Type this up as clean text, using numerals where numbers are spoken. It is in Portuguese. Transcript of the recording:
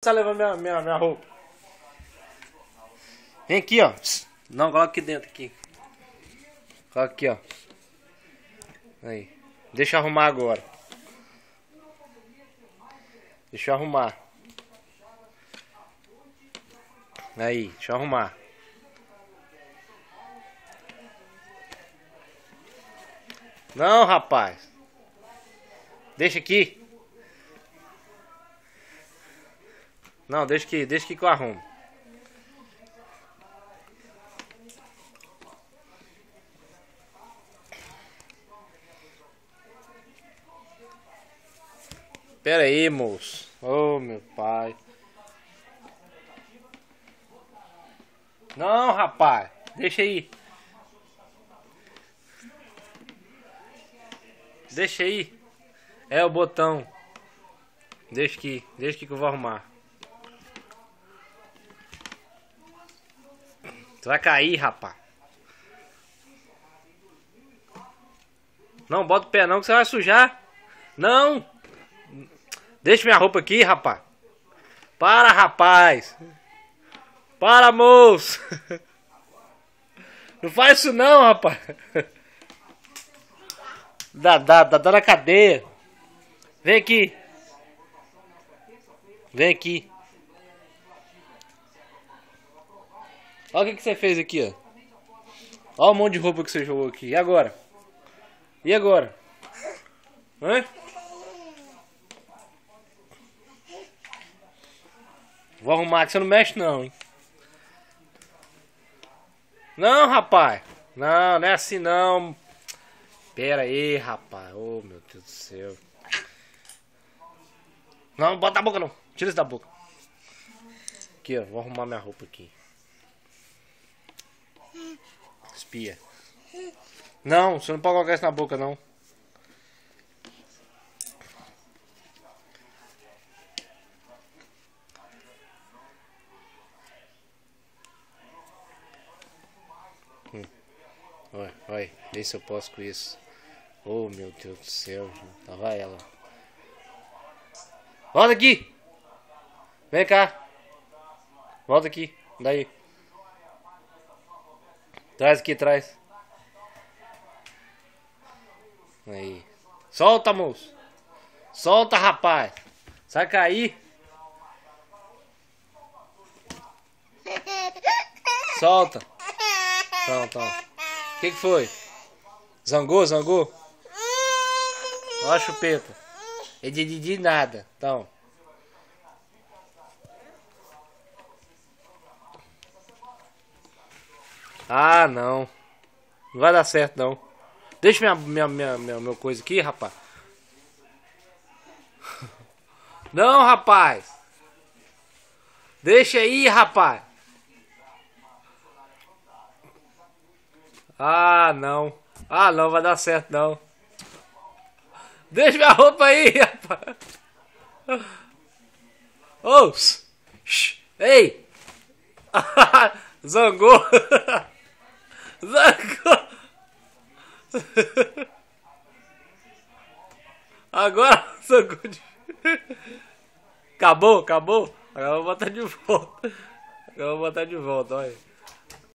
Tá levando minha roupa. Vem aqui, ó. Não, coloca aqui dentro aqui. Coloca aqui, ó. Aí. Deixa eu arrumar agora. Deixa eu arrumar. Aí, deixa eu arrumar. Não, rapaz. Deixa aqui. Não, deixa aqui que eu arrumo. Pera aí, moço. Oh, meu pai. Não, rapaz. Deixa aí. Deixa aí. É o botão. Deixa aqui que eu vou arrumar. Tu vai cair, rapaz. Não, bota o pé não que você vai sujar. Não. Deixa minha roupa aqui, rapaz. Para, rapaz. Para, moço. Não faz isso não, rapaz. Dá na cadeia. Vem aqui. Vem aqui. Olha o que você fez aqui, ó. Olha o monte de roupa que você jogou aqui. E agora? E agora? Hã? Vou arrumar que você não mexe não, hein? Não, rapaz. Não, não é assim não. Pera aí, rapaz. Oh, meu Deus do céu. Não, bota a boca não. Tira isso da boca. Aqui, ó. Vou arrumar minha roupa aqui. Espia. Não, você não pode colocar isso na boca não. Olha, vê se eu posso com isso. Oh, meu Deus do céu, gente. Lá vai ela. Volta aqui. Vem cá. Volta aqui. Daí. Traz aqui, traz. Aí. Solta, moço. Solta, rapaz. Sai cair. Solta. Pronto, ó. O que foi? Zangou? Ó a chupeta. É de nada. Então. Ah, não. Não vai dar certo, não. Deixa meu coisa aqui, rapaz. Não, rapaz. Deixa aí, rapaz. Ah, não. Ah, não vai dar certo, não. Deixa minha roupa aí, rapaz. Ô, ei. Zangou. Zangou. Agora zangou. Acabou. Agora eu vou botar de volta. Olha.